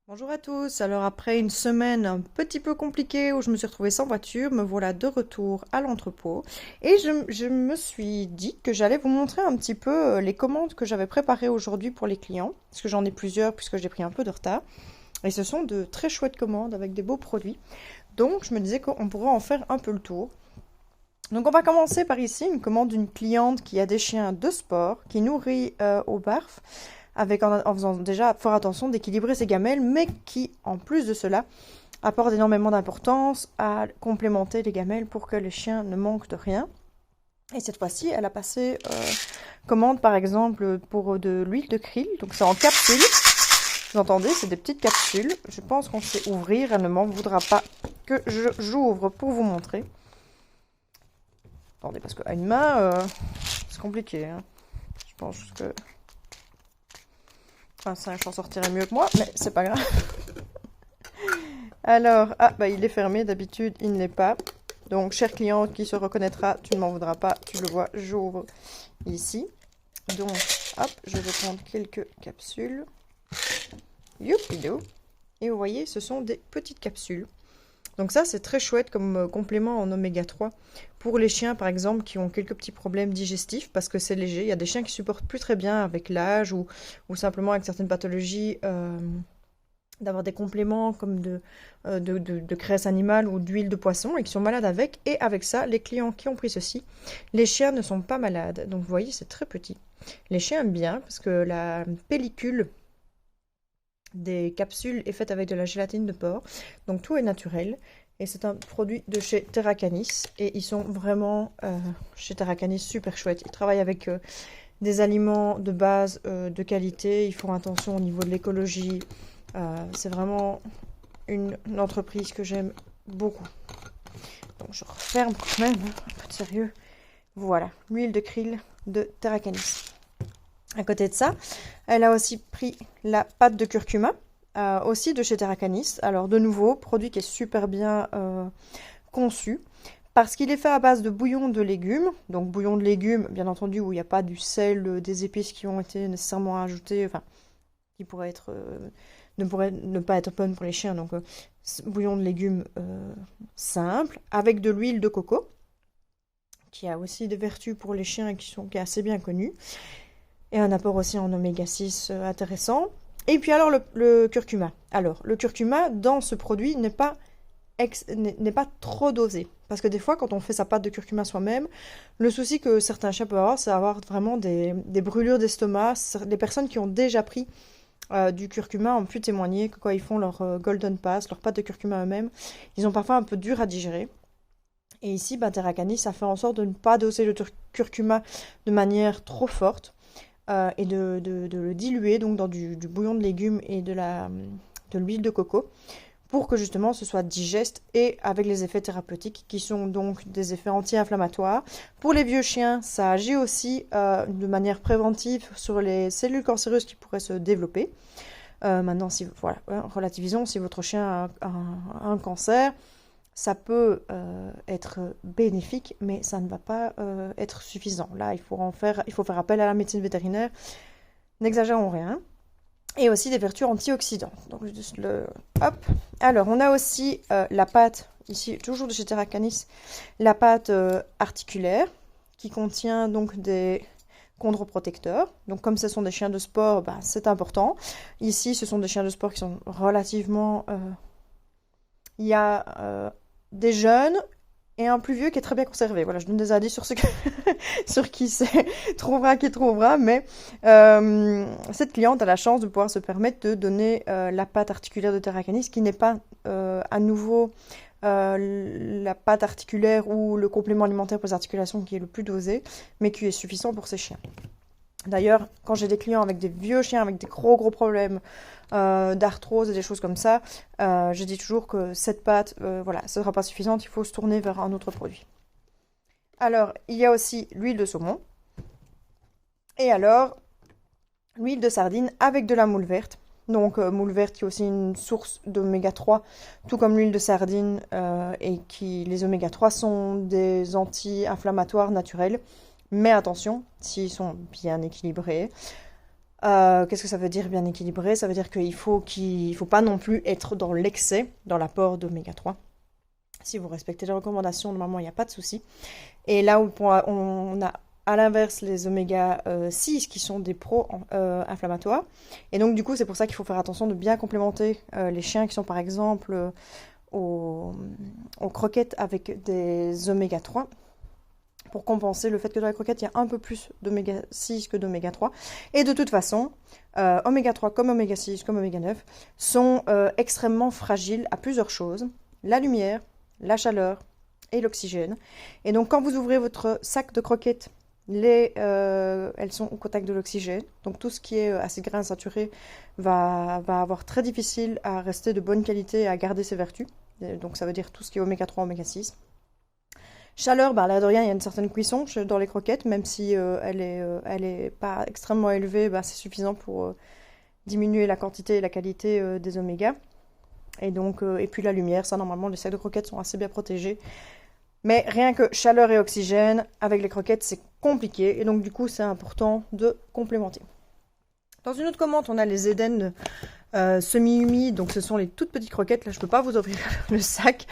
Bonjour à tous, alors après une semaine un petit peu compliquée où je me suis retrouvée sans voiture, me voilà de retour à l'entrepôt et je me suis dit que j'allais vous montrer un petit peu les commandes que j'avais préparées aujourd'hui pour les clients, parce que j'en ai plusieurs puisque j'ai pris un peu de retard, et ce sont de très chouettes commandes avec des beaux produits, donc je me disais qu'on pourrait en faire un peu le tour. Donc on va commencer par ici, une commande d'une cliente qui a des chiens de sport, qui nourrit au barf, en faisant déjà fort attention d'équilibrer ses gamelles, mais qui, en plus de cela, apporte énormément d'importance à complémenter les gamelles pour que les chiens ne manquent de rien. Et cette fois-ci, elle a passé commande, par exemple, pour de l'huile de krill, donc c'est en capsule. Vous entendez, c'est des petites capsules. Je pense qu'on sait ouvrir, elle ne m'en voudra pas que j'ouvre pour vous montrer. Attendez, parce qu'à une main, c'est compliqué, hein. Je pense que un singe s'en sortirait mieux que moi, mais c'est pas grave. Alors, ah, bah il est fermé, d'habitude il ne l'est pas. Donc, chère cliente qui se reconnaîtra, tu ne m'en voudras pas, tu le vois, j'ouvre ici. Donc, hop, je vais prendre quelques capsules. Youpidou. Et vous voyez, ce sont des petites capsules. Donc ça, c'est très chouette comme complément en oméga 3 pour les chiens, par exemple, qui ont quelques petits problèmes digestifs, parce que c'est léger. Il y a des chiens qui supportent plus très bien avec l'âge ou simplement avec certaines pathologies, d'avoir des compléments comme de graisse animale ou d'huile de poisson et qui sont malades avec. Et avec ça, les clients qui ont pris ceci, les chiens ne sont pas malades. Donc vous voyez, c'est très petit. Les chiens aiment bien parce que la pellicule des capsules est faite avec de la gélatine de porc. Donc tout est naturel. Et c'est un produit de chez Terra Canis. Et ils sont vraiment, chez Terra Canis, super chouettes. Ils travaillent avec des aliments de base de qualité. Ils font attention au niveau de l'écologie. C'est vraiment une entreprise que j'aime beaucoup. Donc je referme quand même, hein, un peu de sérieux. Voilà, l'huile de krill de Terra Canis. À côté de ça, elle a aussi pris la pâte de curcuma, aussi de chez Terra Canis. Alors de nouveau, produit qui est super bien conçu, parce qu'il est fait à base de bouillon de légumes. Donc bouillon de légumes, bien entendu, où il n'y a pas du sel, des épices qui ont été nécessairement ajoutées, enfin, qui pourraient être, ne pourraient ne pas être bonnes pour les chiens. Donc bouillon de légumes simple, avec de l'huile de coco, qui a aussi des vertus pour les chiens qui est assez bien connue. Et un apport aussi en oméga 6 intéressant. Et puis alors le curcuma. Alors le curcuma dans ce produit n'est pas trop dosé. Parce que des fois quand on fait sa pâte de curcuma soi-même, le souci que certains chiens peuvent avoir, c'est avoir vraiment des brûlures d'estomac. Les personnes qui ont déjà pris du curcuma ont pu témoigner que quand ils font leur golden pass, leur pâte de curcuma eux-mêmes, ils ont parfois un peu dur à digérer. Et ici, Terra Canis a fait en sorte de ne pas doser le curcuma de manière trop forte. Et de le diluer donc dans du bouillon de légumes et de l'huile de coco pour que justement ce soit digeste et avec les effets thérapeutiques qui sont donc des effets anti-inflammatoires. Pour les vieux chiens, ça agit aussi de manière préventive sur les cellules cancéreuses qui pourraient se développer. Maintenant, si, voilà, relativisons, si votre chien a un cancer, ça peut être bénéfique, mais ça ne va pas être suffisant. Là, il faut faire appel à la médecine vétérinaire. N'exagérons rien. Et aussi des vertus antioxydantes. Donc, juste hop. Alors, on a aussi la pâte, ici, toujours de chez Terra Canis, la pâte articulaire, qui contient donc des chondroprotecteurs. Donc, comme ce sont des chiens de sport, c'est important. Ici, ce sont des chiens de sport qui sont relativement... il y a des jeunes et un plus vieux qui est très bien conservé. Voilà, je donne des indices sur ce que sur qui c'est, trouvera qui trouvera, mais cette cliente a la chance de pouvoir se permettre de donner la pâte articulaire de Terra Canis, qui n'est pas à nouveau la pâte articulaire ou le complément alimentaire pour les articulations qui est le plus dosé, mais qui est suffisant pour ces chiens. D'ailleurs, quand j'ai des clients avec des vieux chiens, avec des gros problèmes d'arthrose et des choses comme ça, je dis toujours que cette pâte, voilà, ce ne sera pas suffisante, il faut se tourner vers un autre produit. Alors, il y a aussi l'huile de saumon. Et alors, l'huile de sardine avec de la moule verte. Donc, moule verte qui est aussi une source d'oméga 3, tout comme l'huile de sardine, et les oméga 3 sont des anti-inflammatoires naturels. Mais attention, s'ils sont bien équilibrés. Qu'est-ce que ça veut dire bien équilibré? Ça veut dire qu'il faut pas non plus être dans l'excès, dans l'apport d'oméga 3. Si vous respectez les recommandations, normalement, il n'y a pas de souci. Et là où on a à l'inverse les oméga 6 qui sont des pro-inflammatoires. Et donc, du coup, c'est pour ça qu'il faut faire attention de bien complémenter les chiens qui sont, par exemple, aux croquettes avec des oméga 3 pour compenser le fait que dans la croquette, il y a un peu plus d'oméga 6 que d'oméga 3. Et de toute façon, oméga 3 comme oméga 6 comme oméga 9 sont extrêmement fragiles à plusieurs choses. La lumière, la chaleur et l'oxygène. Et donc quand vous ouvrez votre sac de croquettes, elles sont au contact de l'oxygène. Donc tout ce qui est acide gras insaturé va avoir très difficile à rester de bonne qualité et à garder ses vertus. Et donc ça veut dire tout ce qui est oméga 3, oméga 6. Chaleur, l'air de rien, il y a une certaine cuisson dans les croquettes, même si elle est pas extrêmement élevée, c'est suffisant pour diminuer la quantité et la qualité des omégas. Et donc, et puis la lumière, ça normalement les sacs de croquettes sont assez bien protégés. Mais rien que chaleur et oxygène, avec les croquettes c'est compliqué, et donc du coup c'est important de complémenter. Dans une autre commande, on a les Eden semi-humides, donc ce sont les toutes petites croquettes, là je ne peux pas vous ouvrir le sac,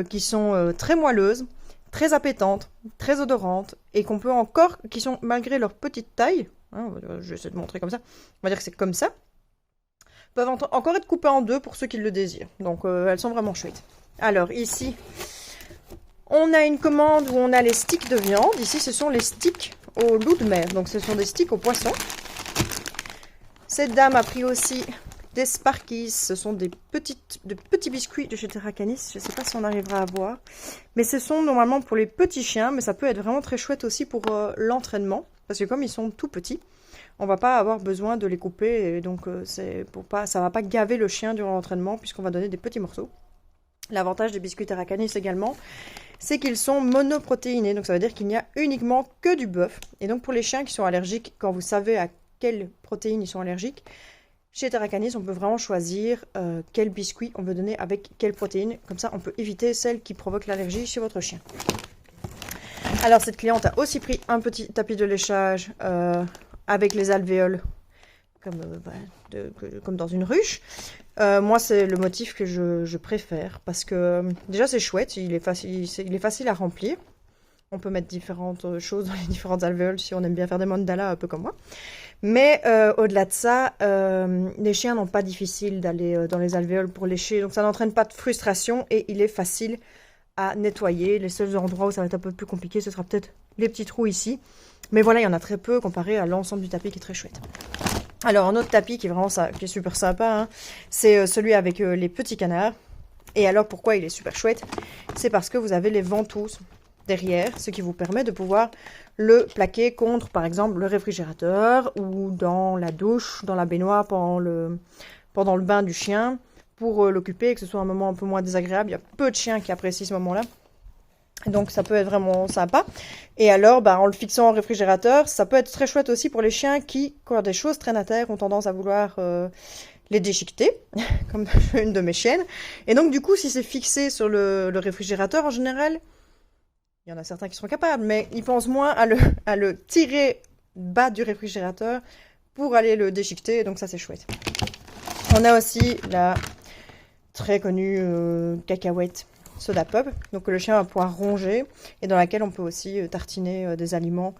qui sont très moelleuses, très appétantes, très odorantes, et qu'on peut encore, qui sont malgré leur petite taille, je vais essayer de montrer comme ça, on va dire que c'est comme ça, peuvent encore être coupées en deux pour ceux qui le désirent, donc elles sont vraiment chouettes. Alors ici, on a une commande où on a les sticks de viande, ici ce sont les sticks au loup de mer, donc ce sont des sticks au poisson. Cette dame a pris aussi des Sparkies, ce sont de petits biscuits de chez Terra Canis, je ne sais pas si on arrivera à voir, mais ce sont normalement pour les petits chiens, mais ça peut être vraiment très chouette aussi pour l'entraînement, parce que comme ils sont tout petits, on va pas avoir besoin de les couper, et donc ça va pas gaver le chien durant l'entraînement, puisqu'on va donner des petits morceaux. L'avantage des biscuits Terra Canis également, c'est qu'ils sont monoprotéinés, donc ça veut dire qu'il n'y a uniquement que du bœuf, et donc pour les chiens qui sont allergiques, quand vous savez à quelles protéines ils sont allergiques, chez Terra Canis, on peut vraiment choisir quel biscuit on veut donner avec quelle protéine. Comme ça, on peut éviter celle qui provoque l'allergie chez votre chien. Alors, cette cliente a aussi pris un petit tapis de léchage avec les alvéoles, comme dans une ruche. Moi, c'est le motif que je préfère parce que déjà, c'est chouette, il est facile à remplir. On peut mettre différentes choses dans les différentes alvéoles si on aime bien faire des mandalas, un peu comme moi. Mais au-delà de ça, les chiens n'ont pas difficile d'aller dans les alvéoles pour lécher. Donc ça n'entraîne pas de frustration et il est facile à nettoyer. Les seuls endroits où ça va être un peu plus compliqué, ce sera peut-être les petits trous ici. Mais voilà, il y en a très peu comparé à l'ensemble du tapis qui est très chouette. Alors un autre tapis qui est super sympa, c'est celui avec les petits canards. Et alors pourquoi il est super chouette? C'est parce que vous avez les ventouses derrière, ce qui vous permet de pouvoir le plaquer contre, par exemple, le réfrigérateur ou dans la douche, dans la baignoire pendant le bain du chien, pour l'occuper et que ce soit un moment un peu moins désagréable. Il y a peu de chiens qui apprécient ce moment-là. Donc ça peut être vraiment sympa. Et alors, en le fixant au réfrigérateur, ça peut être très chouette aussi pour les chiens qui, quand des choses traînent à terre, ont tendance à vouloir les déchiqueter, comme une de mes chiennes. Et donc du coup, si c'est fixé sur le réfrigérateur, en général, il y en a certains qui seront capables, mais ils pensent moins à le tirer bas du réfrigérateur pour aller le déchiqueter, donc ça c'est chouette. On a aussi la très connue cacahuète Soda Pop, donc que le chien va pouvoir ronger et dans laquelle on peut aussi tartiner des aliments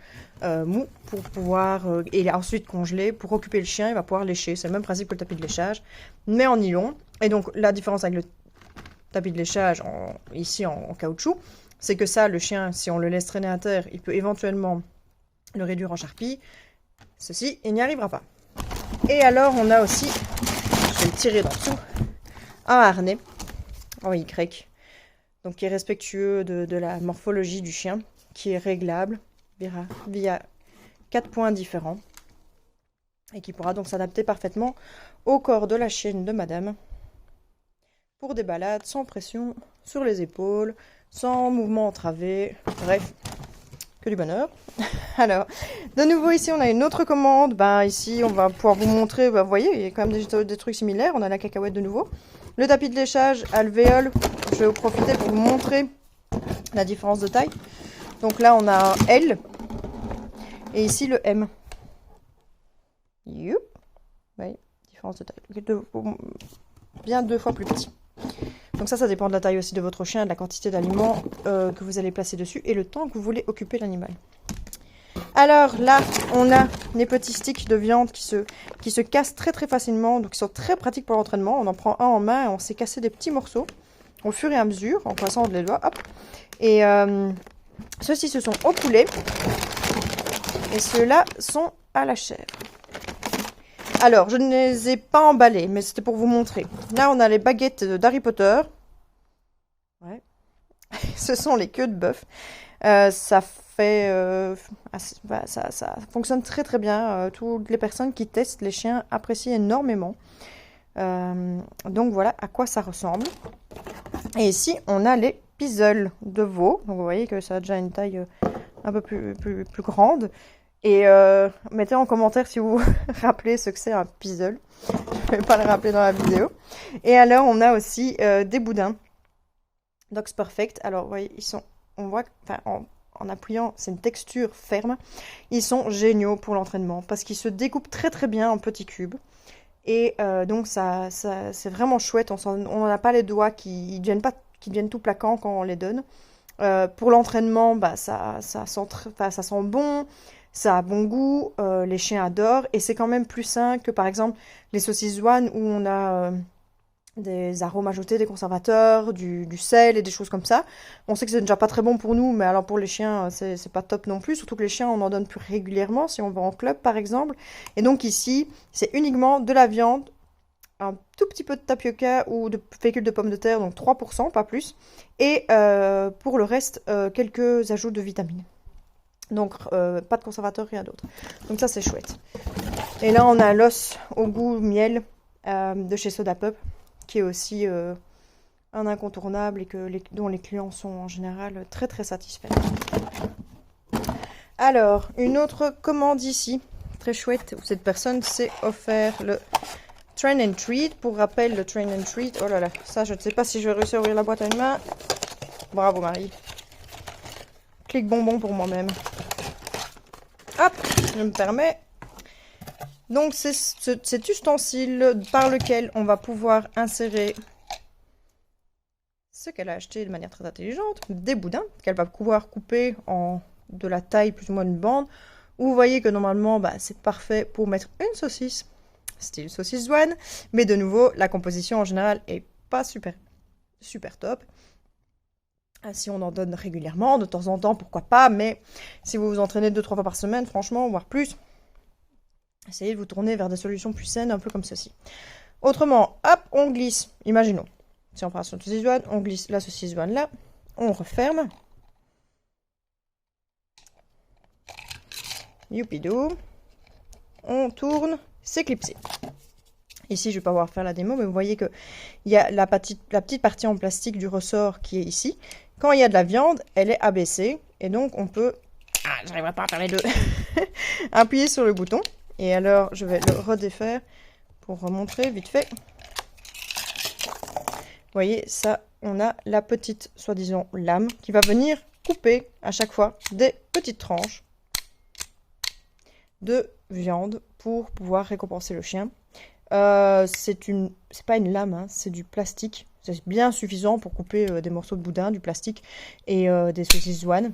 mous pour pouvoir, et ensuite congeler, pour occuper le chien, il va pouvoir lécher. C'est le même principe que le tapis de léchage, mais en nylon. Et donc la différence avec le tapis de léchage ici en caoutchouc, c'est que ça, le chien, si on le laisse traîner à terre, il peut éventuellement le réduire en charpie. Ceci, il n'y arrivera pas. Et alors, on a aussi, je vais le tirer d'en dessous, un harnais en Y, donc qui est respectueux de la morphologie du chien, qui est réglable via 4 points différents, et qui pourra donc s'adapter parfaitement au corps de la chienne de madame, pour des balades sans pression sur les épaules, sans mouvement entravé, bref, que du bonheur. Alors, de nouveau ici, on a une autre commande. Ici, on va pouvoir vous montrer, vous voyez, il y a quand même des trucs similaires. On a la cacahuète de nouveau. Le tapis de léchage, alvéole, je vais en profiter pour vous montrer la différence de taille. Donc là, on a un L, et ici le M. Youp. Oui, différence de taille. Bien 2 fois plus petit. Donc ça dépend de la taille aussi de votre chien, de la quantité d'aliments que vous allez placer dessus et le temps que vous voulez occuper l'animal. Alors là, on a les petits sticks de viande qui se cassent très très facilement, donc ils sont très pratiques pour l'entraînement. On en prend un en main et on s'est cassé des petits morceaux au fur et à mesure, en passant les doigts, hop. Et ceux-ci se sont au poulet et ceux-là sont à la chèvre. Alors, je ne les ai pas emballés, mais c'était pour vous montrer. Là, on a les baguettes d'Harry Potter. Ouais. Ce sont les queues de bœuf. Ça fonctionne très très bien. Toutes les personnes qui testent les chiens apprécient énormément. Donc voilà à quoi ça ressemble. Et ici, on a les pizzles de veau. Donc vous voyez que ça a déjà une taille un peu plus grande. Et mettez en commentaire si vous vous rappelez ce que c'est un pizzle. Je ne vais pas le rappeler dans la vidéo. Et alors, on a aussi des boudins. Dogs Perfect. Alors, vous voyez, on voit, en appuyant, c'est une texture ferme. Ils sont géniaux pour l'entraînement parce qu'ils se découpent très très bien en petits cubes. Et donc, c'est vraiment chouette. On n'a pas les doigts qui deviennent tout plaquants quand on les donne. Pour l'entraînement, ça sent bon. Ça a bon goût, les chiens adorent, et c'est quand même plus sain que par exemple les saucisses Zwan où on a des arômes ajoutés, des conservateurs, du sel et des choses comme ça. On sait que c'est déjà pas très bon pour nous, mais alors pour les chiens, c'est pas top non plus, surtout que les chiens, on en donne plus régulièrement si on va en club par exemple. Et donc ici, c'est uniquement de la viande, un tout petit peu de tapioca ou de fécule de pommes de terre, donc 3%, pas plus, et pour le reste, quelques ajouts de vitamines. Donc, pas de conservateur, rien d'autre. Donc ça, c'est chouette. Et là, on a l'os au goût miel de chez Soda Pup, qui est aussi un incontournable et dont les clients sont en général très très satisfaits. Alors, une autre commande ici, très chouette, où cette personne s'est offert le Train and Treat. Pour rappel, le Train and Treat, oh là là, ça, je ne sais pas si je vais réussir à ouvrir la boîte à une main. Bravo, Marie. Clic bonbon pour moi-même. Hop, je me permets. Donc, c'est cet ustensile par lequel on va pouvoir insérer ce qu'elle a acheté de manière très intelligente, des boudins qu'elle va pouvoir couper de la taille plus ou moins d'une bande. Vous voyez que normalement, c'est parfait pour mettre une saucisse, style saucisse Zwan. Mais de nouveau, la composition en général est pas super top. Si on en donne régulièrement, de temps en temps, pourquoi pas, mais si vous vous entraînez 2-3 fois par semaine, franchement, voire plus, essayez de vous tourner vers des solutions plus saines, un peu comme ceci. Autrement, hop, on glisse, imaginons, si on prend la saucisse Zwan, on glisse la saucisse Zwan là, on referme. Youpidou, on tourne, c'est clipsé. Ici, je ne vais pas pouvoir faire la démo, mais vous voyez qu'il y a la petite partie en plastique du ressort qui est ici. Quand il y a de la viande, elle est abaissée. Et donc, on peut... Ah, j'arriverai pas à faire les deux. Appuyer sur le bouton. Et alors, je vais le redéfaire pour remontrer vite fait. Vous voyez, ça, on a la petite, soi-disant, lame qui va venir couper à chaque fois des petites tranches de viande pour pouvoir récompenser le chien. C'est pas une lame, hein, c'est du plastique. C'est bien suffisant pour couper des morceaux de boudin, du plastique et des saucisses Zwan.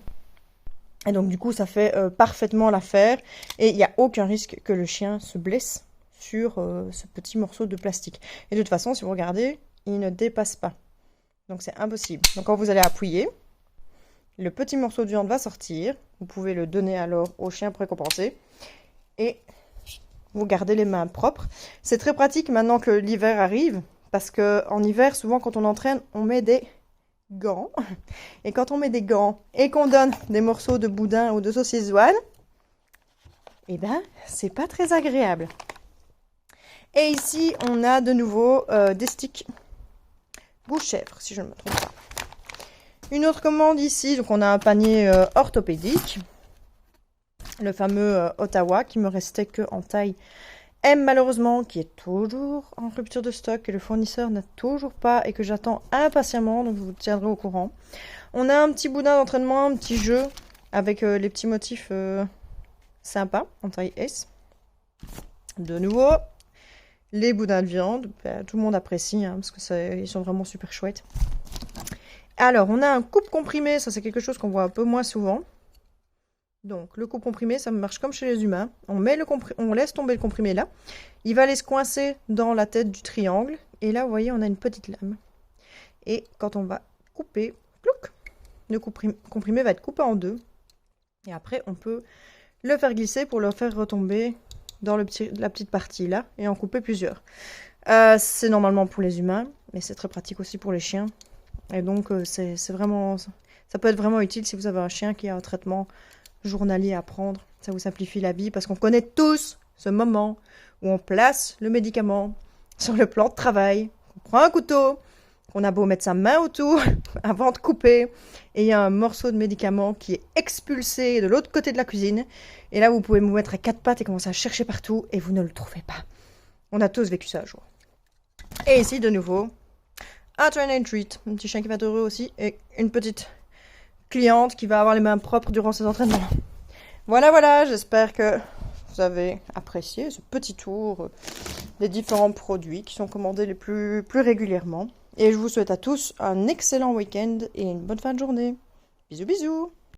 Et donc du coup, ça fait parfaitement l'affaire. Et il n'y a aucun risque que le chien se blesse sur ce petit morceau de plastique. Et de toute façon, si vous regardez, il ne dépasse pas. Donc c'est impossible. Donc quand vous allez appuyer, le petit morceau de viande va sortir. Vous pouvez le donner alors au chien pour récompenser. Et vous gardez les mains propres. C'est très pratique maintenant que l'hiver arrive, parce qu'en hiver, souvent quand on entraîne, on met des gants. Et quand on met des gants et qu'on donne des morceaux de boudin ou de saucisse Zwan, eh ben, c'est pas très agréable. Et ici, on a de nouveau des sticks goût chèvre, si je ne me trompe pas. Une autre commande ici, donc on a un panier orthopédique. Le fameux Ottawa qui me restait que en taille M malheureusement, qui est toujours en rupture de stock, que le fournisseur n'a toujours pas et que j'attends impatiemment, donc je vous tiendrai au courant. On a un petit boudin d'entraînement, un petit jeu avec les petits motifs sympas en taille S. De nouveau, les boudins de viande, ben, tout le monde apprécie, hein, parce que ils sont vraiment super chouettes. Alors, on a un coupe comprimé, ça c'est quelque chose qu'on voit un peu moins souvent. Donc, le coupe comprimé, ça marche comme chez les humains. On laisse tomber le comprimé là. Il va aller se coincer dans la tête du triangle. Et là, vous voyez, on a une petite lame. Et quand on va couper, plouc, le comprimé va être coupé en deux. Et après, on peut le faire glisser pour le faire retomber dans la petite partie là. Et en couper plusieurs. C'est normalement pour les humains, mais c'est très pratique aussi pour les chiens. Et donc, c'est vraiment... Ça peut être vraiment utile si vous avez un chien qui a un traitement journalier à prendre. Ça vous simplifie la vie parce qu'on connaît tous ce moment où on place le médicament sur le plan de travail, on prend un couteau, qu'on a beau mettre sa main autour avant de couper, et il y a un morceau de médicament qui est expulsé de l'autre côté de la cuisine. Et là, vous pouvez vous mettre à quatre pattes et commencer à chercher partout et vous ne le trouvez pas. On a tous vécu ça un jour. Et ici, de nouveau, un train and treat, un petit chien qui va être heureux aussi, et une petite cliente qui va avoir les mains propres durant ses entraînements. Voilà, j'espère que vous avez apprécié ce petit tour des différents produits qui sont commandés les plus régulièrement. Et je vous souhaite à tous un excellent week-end et une bonne fin de journée. Bisous bisous.